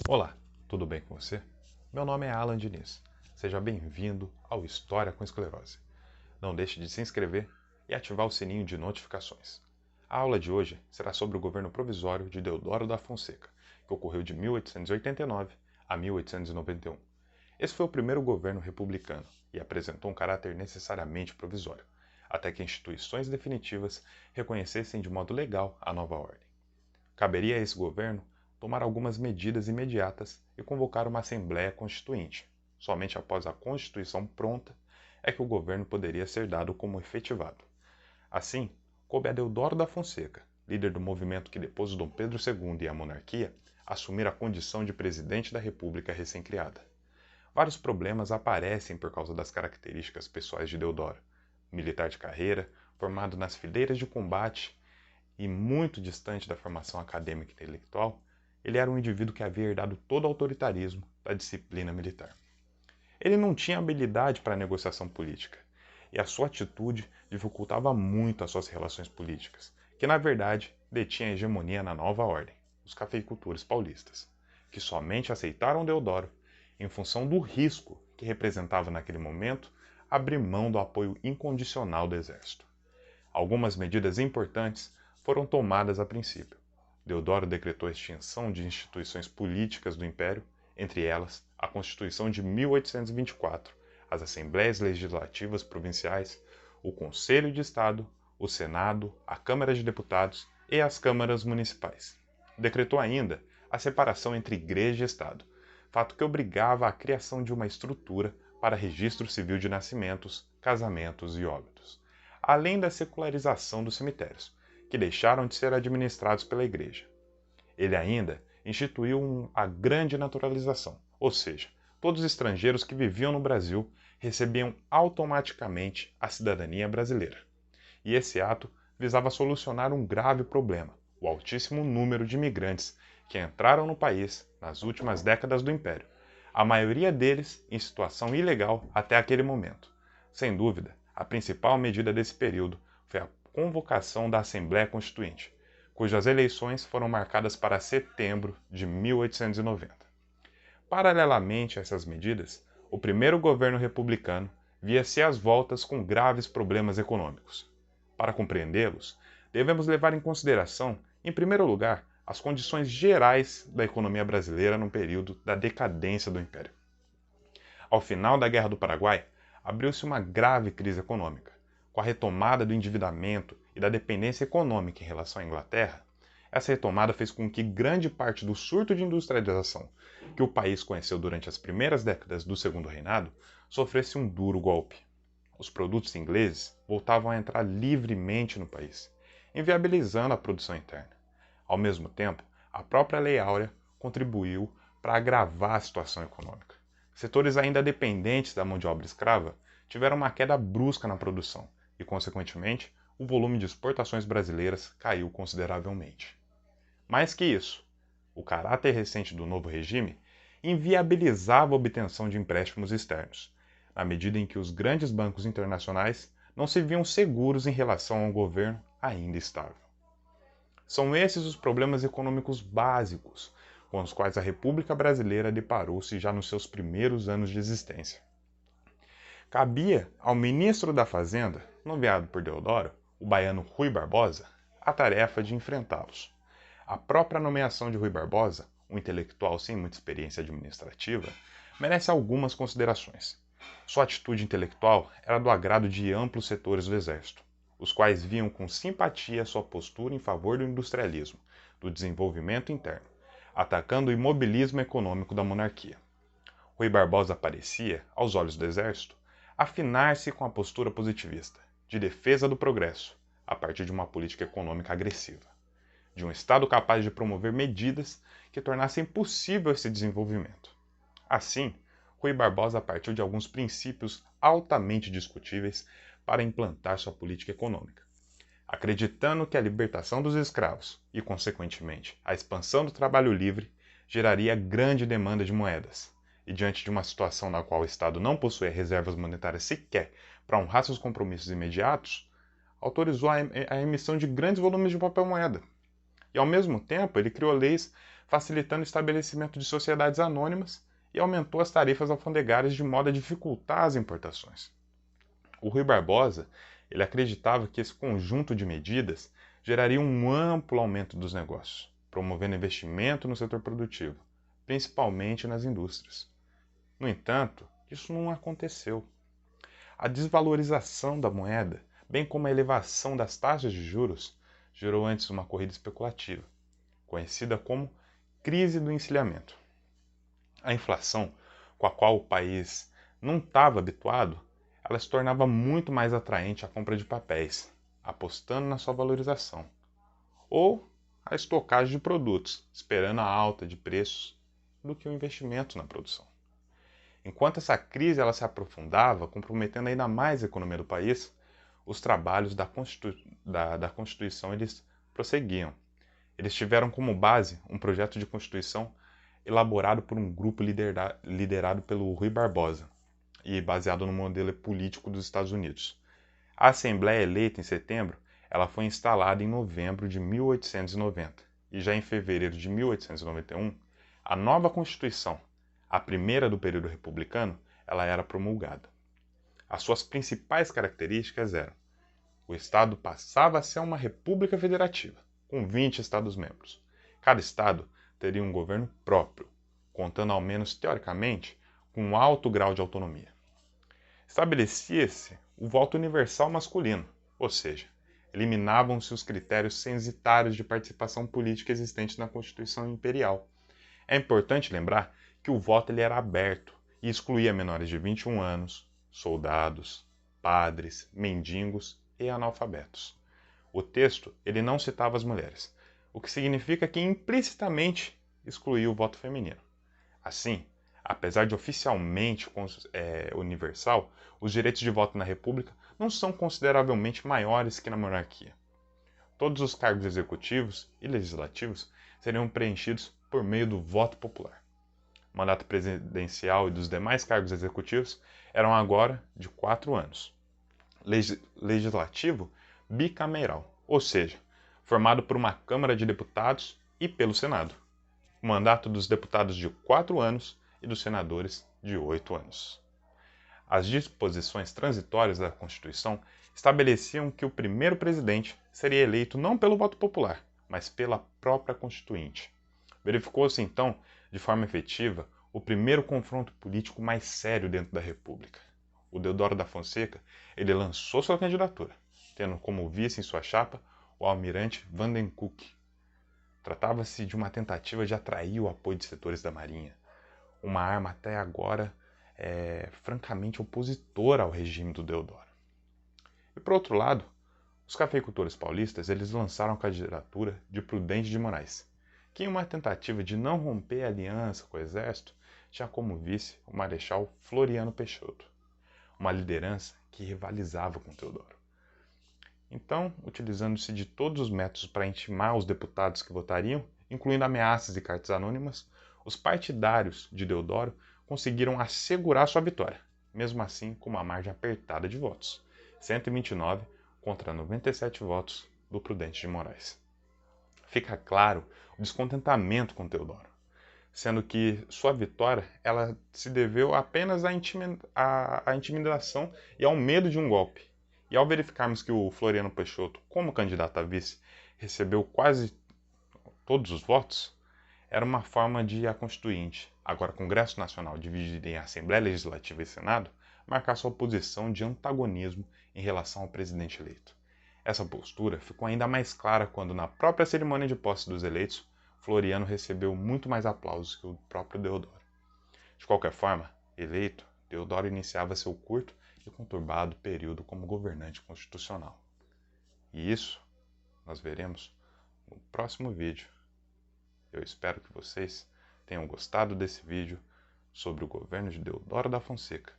Olá, tudo bem com você? Meu nome é Alan Diniz. Seja bem-vindo ao História com Esclerose. Não deixe de se inscrever e ativar o sininho de notificações. A aula de hoje será sobre o governo provisório de Deodoro da Fonseca, que ocorreu de 1889 a 1891. Esse foi o primeiro governo republicano e apresentou um caráter necessariamente provisório, até que instituições definitivas reconhecessem de modo legal a nova ordem. Caberia a esse governo tomar algumas medidas imediatas e convocar uma Assembleia Constituinte. Somente após a Constituição pronta é que o governo poderia ser dado como efetivado. Assim, coube a Deodoro da Fonseca, líder do movimento que depôs Dom Pedro II e a monarquia, assumir a condição de presidente da República recém-criada. Vários problemas aparecem por causa das características pessoais de Deodoro. Militar de carreira, formado nas fileiras de combate e muito distante da formação acadêmica e intelectual, ele era um indivíduo que havia herdado todo o autoritarismo da disciplina militar. Ele não tinha habilidade para a negociação política, e a sua atitude dificultava muito as suas relações políticas, que na verdade detinha a hegemonia na nova ordem, os cafeicultores paulistas, que somente aceitaram Deodoro em função do risco que representava naquele momento abrir mão do apoio incondicional do exército. Algumas medidas importantes foram tomadas a princípio. Deodoro decretou a extinção de instituições políticas do Império, entre elas a Constituição de 1824, as Assembleias Legislativas Provinciais, o Conselho de Estado, o Senado, a Câmara de Deputados e as câmaras municipais. Decretou ainda a separação entre Igreja e Estado, fato que obrigava à criação de uma estrutura para registro civil de nascimentos, casamentos e óbitos, além da secularização dos cemitérios, que deixaram de ser administrados pela Igreja. Ele ainda instituiu a grande naturalização, ou seja, todos os estrangeiros que viviam no Brasil recebiam automaticamente a cidadania brasileira. E esse ato visava solucionar um grave problema, o altíssimo número de imigrantes que entraram no país nas últimas décadas do Império, a maioria deles em situação ilegal até aquele momento. Sem dúvida, a principal medida desse período foi a convocação da Assembleia Constituinte, cujas eleições foram marcadas para setembro de 1890. Paralelamente a essas medidas, o primeiro governo republicano via-se às voltas com graves problemas econômicos. Para compreendê-los, devemos levar em consideração, em primeiro lugar, as condições gerais da economia brasileira no período da decadência do Império. Ao final da Guerra do Paraguai, abriu-se uma grave crise econômica. Com a retomada do endividamento e da dependência econômica em relação à Inglaterra, essa retomada fez com que grande parte do surto de industrialização que o país conheceu durante as primeiras décadas do Segundo Reinado sofresse um duro golpe. Os produtos ingleses voltavam a entrar livremente no país, inviabilizando a produção interna. Ao mesmo tempo, a própria Lei Áurea contribuiu para agravar a situação econômica. Setores ainda dependentes da mão de obra escrava tiveram uma queda brusca na produção e, consequentemente, o volume de exportações brasileiras caiu consideravelmente. Mais que isso, o caráter recente do novo regime inviabilizava a obtenção de empréstimos externos, na medida em que os grandes bancos internacionais não se viam seguros em relação a um governo ainda estável. São esses os problemas econômicos básicos com os quais a República Brasileira deparou-se já nos seus primeiros anos de existência. Cabia ao ministro da Fazenda, nomeado por Deodoro, o baiano Rui Barbosa, a tarefa de enfrentá-los. A própria nomeação de Rui Barbosa, um intelectual sem muita experiência administrativa, merece algumas considerações. Sua atitude intelectual era do agrado de amplos setores do Exército, os quais viam com simpatia sua postura em favor do industrialismo, do desenvolvimento interno, atacando o imobilismo econômico da monarquia. Rui Barbosa parecia, aos olhos do Exército, afinar-se com a postura positivista, de defesa do progresso, a partir de uma política econômica agressiva, de um Estado capaz de promover medidas que tornassem possível esse desenvolvimento. Assim, Rui Barbosa partiu de alguns princípios altamente discutíveis para implantar sua política econômica. Acreditando que a libertação dos escravos e, consequentemente, a expansão do trabalho livre geraria grande demanda de moedas, e diante de uma situação na qual o Estado não possuía reservas monetárias sequer para honrar seus compromissos imediatos, autorizou a emissão de grandes volumes de papel-moeda. E, ao mesmo tempo, ele criou leis facilitando o estabelecimento de sociedades anônimas e aumentou as tarifas alfandegárias de modo a dificultar as importações. O Rui Barbosa, ele acreditava que esse conjunto de medidas geraria um amplo aumento dos negócios, promovendo investimento no setor produtivo, principalmente nas indústrias. No entanto, isso não aconteceu. A desvalorização da moeda, bem como a elevação das taxas de juros, gerou antes uma corrida especulativa, conhecida como crise do encilhamento. A inflação, com a qual o país não estava habituado, ela se tornava muito mais atraente à compra de papéis, apostando na sua valorização, ou a estocagem de produtos, esperando a alta de preços do que o investimento na produção. Enquanto essa crise ela se aprofundava, comprometendo ainda mais a economia do país, os trabalhos da Constituição eles prosseguiam. Eles tiveram como base um projeto de Constituição elaborado por um grupo liderado pelo Rui Barbosa e baseado no modelo político dos Estados Unidos. A Assembleia eleita em setembro, ela foi instalada em novembro de 1890 e já em fevereiro de 1891, a nova Constituição, a primeira do período republicano, ela era promulgada. As suas principais características eram: o Estado passava a ser uma república federativa, com 20 Estados-membros. Cada Estado teria um governo próprio, contando ao menos teoricamente com um alto grau de autonomia. Estabelecia-se o voto universal masculino, ou seja, eliminavam-se os critérios censitários de participação política existentes na Constituição Imperial. É importante lembrar que o voto ele era aberto e excluía menores de 21 anos, soldados, padres, mendigos e analfabetos. O texto ele não citava as mulheres, o que significa que implicitamente excluía o voto feminino. Assim, apesar de oficialmente universal, os direitos de voto na República não são consideravelmente maiores que na monarquia. Todos os cargos executivos e legislativos seriam preenchidos por meio do voto popular. O mandato presidencial e dos demais cargos executivos eram agora de 4 anos. Legislativo bicameral, ou seja, formado por uma Câmara de Deputados e pelo Senado. O mandato dos deputados de 4 anos e dos senadores de 8 anos. As disposições transitórias da Constituição estabeleciam que o primeiro presidente seria eleito não pelo voto popular, mas pela própria Constituinte. Verificou-se, então, de forma efetiva, o primeiro confronto político mais sério dentro da República. O Deodoro da Fonseca, ele lançou sua candidatura, tendo como vice em sua chapa o almirante Vandencook. Tratava-se de uma tentativa de atrair o apoio de setores da Marinha, uma arma até agora francamente opositora ao regime do Deodoro. E por outro lado, os cafeicultores paulistas eles lançaram a candidatura de Prudente de Moraes, que em uma tentativa de não romper a aliança com o exército, tinha como vice o Marechal Floriano Peixoto, uma liderança que rivalizava com Teodoro. Então, utilizando-se de todos os métodos para intimar os deputados que votariam, incluindo ameaças e cartas anônimas, os partidários de Deodoro conseguiram assegurar sua vitória, mesmo assim com uma margem apertada de votos, 129 contra 97 votos do Prudente de Moraes. Fica claro o descontentamento com Teodoro, sendo que sua vitória ela se deveu apenas à intimidação e ao medo de um golpe. E ao verificarmos que o Floriano Peixoto, como candidato a vice, recebeu quase todos os votos, era uma forma de a Constituinte, agora Congresso Nacional dividido em Assembleia Legislativa e Senado, marcar sua posição de antagonismo em relação ao presidente eleito. Essa postura ficou ainda mais clara quando, na própria cerimônia de posse dos eleitos, Floriano recebeu muito mais aplausos que o próprio Deodoro. De qualquer forma, eleito, Deodoro iniciava seu curto e conturbado período como governante constitucional. E isso nós veremos no próximo vídeo. Eu espero que vocês tenham gostado desse vídeo sobre o governo de Deodoro da Fonseca